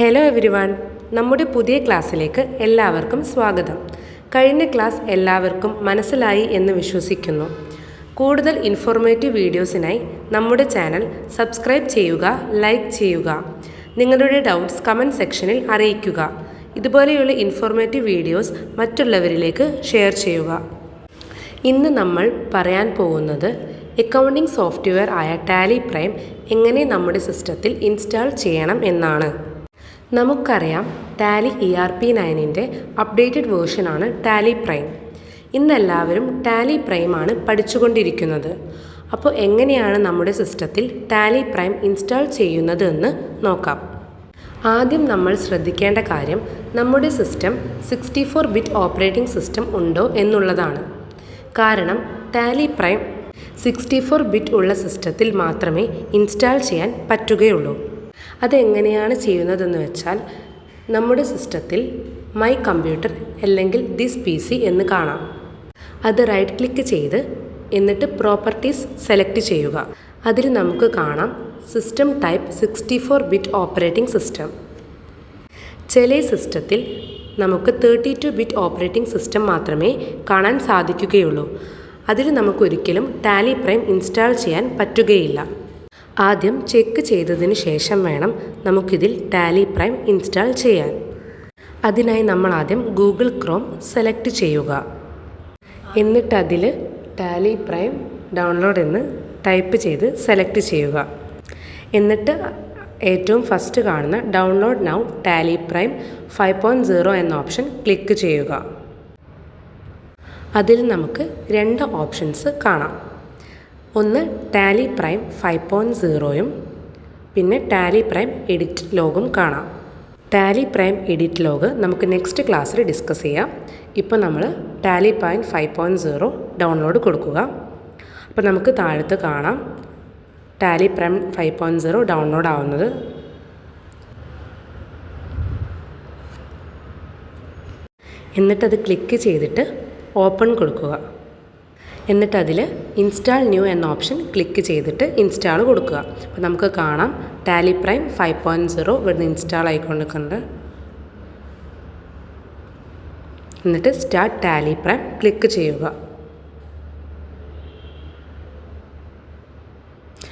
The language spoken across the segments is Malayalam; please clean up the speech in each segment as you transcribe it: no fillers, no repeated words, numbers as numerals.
ഹലോ എവരിവൺ, നമ്മുടെ പുതിയ ക്ലാസ്സിലേക്ക് എല്ലാവർക്കും സ്വാഗതം. കഴിഞ്ഞ ക്ലാസ് എല്ലാവർക്കും മനസ്സിലായി എന്ന് വിശ്വസിക്കുന്നു. കൂടുതൽ ഇൻഫോർമേറ്റീവ് വീഡിയോസിനായി നമ്മുടെ ചാനൽ സബ്സ്ക്രൈബ് ചെയ്യുക, ലൈക്ക് ചെയ്യുക. നിങ്ങളുടെ ഡൗട്ട്സ് കമൻറ്റ് സെക്ഷനിൽ അറിയിക്കുക. ഇതുപോലെയുള്ള ഇൻഫോർമേറ്റീവ് വീഡിയോസ് മറ്റുള്ളവരിലേക്ക് ഷെയർ ചെയ്യുക. ഇന്ന് നമ്മൾ പറയാൻ പോകുന്നത് അക്കൗണ്ടിംഗ് സോഫ്റ്റ്വെയർ ആയ ടാലി പ്രൈം എങ്ങനെ നമ്മുടെ സിസ്റ്റത്തിൽ ഇൻസ്റ്റാൾ ചെയ്യണം എന്നാണ്. നമുക്കറിയാം, ടാലി ERP9ൻ്റെ അപ്ഡേറ്റഡ് വേർഷനാണ് ടാലി പ്രൈം. ഇന്നെല്ലാവരും ടാലി പ്രൈമാണ് പഠിച്ചുകൊണ്ടിരിക്കുന്നത്. അപ്പോൾ എങ്ങനെയാണ് നമ്മുടെ സിസ്റ്റത്തിൽ ടാലി പ്രൈം ഇൻസ്റ്റാൾ ചെയ്യുന്നത് എന്ന് നോക്കാം. ആദ്യം നമ്മൾ ശ്രദ്ധിക്കേണ്ട കാര്യം നമ്മുടെ സിസ്റ്റം 64 ബിറ്റ് ഓപ്പറേറ്റിംഗ് സിസ്റ്റം ഉണ്ടോ എന്നുള്ളതാണ്. കാരണം ടാലി പ്രൈം 64 ബിറ്റ് ഉള്ള സിസ്റ്റത്തിൽ മാത്രമേ ഇൻസ്റ്റാൾ ചെയ്യാൻ പറ്റുകയുള്ളൂ. അതെങ്ങനെയാണ് ചെയ്യുന്നതെന്ന് വെച്ചാൽ, നമ്മുടെ സിസ്റ്റത്തിൽ മൈ കമ്പ്യൂട്ടർ അല്ലെങ്കിൽ ദിസ് PC എന്ന് കാണാം. അത് റൈറ്റ് ക്ലിക്ക് ചെയ്ത് എന്നിട്ട് പ്രോപ്പർട്ടീസ് സെലക്ട് ചെയ്യുക. അതിൽ നമുക്ക് കാണാം system type 64 bit operating system. ചില സിസ്റ്റത്തിൽ നമുക്ക് 32 ബിറ്റ് ഓപ്പറേറ്റിംഗ് സിസ്റ്റം മാത്രമേ കാണാൻ സാധിക്കുകയുള്ളൂ. അതിൽ നമുക്കൊരിക്കലും ടാലി പ്രൈം ഇൻസ്റ്റാൾ ചെയ്യാൻ പറ്റുകയില്ല. ആദ്യം ചെക്ക് ചെയ്തതിന് ശേഷം വേണം നമുക്കിതിൽ ടാലി പ്രൈം ഇൻസ്റ്റാൾ ചെയ്യാൻ. അതിനായി നമ്മൾ ആദ്യം ഗൂഗിൾ ക്രോം സെലക്ട് ചെയ്യുക. എന്നിട്ട് അതിൽ ടാലി പ്രൈം ഡൗൺലോഡ് എന്ന് ടൈപ്പ് ചെയ്ത് സെലക്ട് ചെയ്യുക. എന്നിട്ട് ഏറ്റവും ഫസ്റ്റ് കാണുന്ന ഡൗൺലോഡ് നൗ ടാലി പ്രൈം 5.0 എന്ന ഓപ്ഷൻ ക്ലിക്ക് ചെയ്യുക. അതിൽ നമുക്ക് രണ്ട് ഓപ്ഷൻസ് കാണാം. ഒന്ന് ടാലി പ്രൈം 5.0യും പിന്നെ ടാലി പ്രൈം എഡിറ്റ് ലോഗും കാണാം. ടാലി പ്രൈം എഡിറ്റ് ലോഗ് നമുക്ക് നെക്സ്റ്റ് ക്ലാസ്സിൽ ഡിസ്കസ് ചെയ്യാം. ഇപ്പോൾ നമ്മൾ ടാലി പ്രൈം 5.0 ഡൗൺലോഡ് കൊടുക്കുക. അപ്പോൾ നമുക്ക് താഴത്ത് കാണാം ടാലി പ്രൈം 5.0 ഡൗൺലോഡ് ആവുന്നത്. എന്നിട്ടത് ക്ലിക്ക് ചെയ്തിട്ട് ഓപ്പൺ കൊടുക്കുക. എന്നിട്ട് അതിൽ ഇൻസ്റ്റാൾ ന്യൂ എന്ന ഓപ്ഷൻ ക്ലിക്ക് ചെയ്തിട്ട് ഇൻസ്റ്റാൾ കൊടുക്കുക. അപ്പോൾ നമുക്ക് കാണാം ടാലി പ്രൈം 5.0 ഇവിടുന്ന് ഇൻസ്റ്റാൾ ആയിക്കൊണ്ടിരിക്കുന്നുണ്ട്. എന്നിട്ട് സ്റ്റാർട്ട് ടാലി പ്രൈം ക്ലിക്ക് ചെയ്യുക.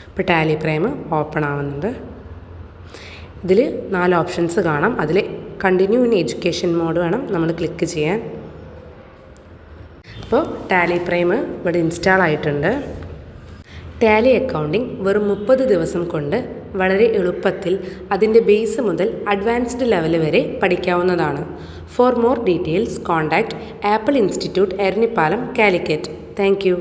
ഇപ്പോൾ ടാലി പ്രൈം ഓപ്പൺ ആവുന്നുണ്ട്. ഇതിൽ 4 ഓപ്ഷൻസ് കാണാം. അതിൽ കണ്ടിന്യൂ ഇൻ എഡ്യൂക്കേഷൻ മോഡ് വേണം നമ്മൾ ക്ലിക്ക് ചെയ്യാൻ. ഇപ്പോൾ ടാലി പ്രൈം ഇവിടെ ഇൻസ്റ്റാൾ ആയിട്ടുണ്ട്. ടാലി അക്കൗണ്ടിംഗ് വെറും 30 ദിവസം കൊണ്ട് വളരെ എളുപ്പത്തിൽ അതിൻ്റെ ബേസ് മുതൽ അഡ്വാൻസ്ഡ് ലെവൽ വരെ പഠിക്കാവുന്നതാണ്. For more details contact Apple institute Eranhipalam, Calicut. Thank U.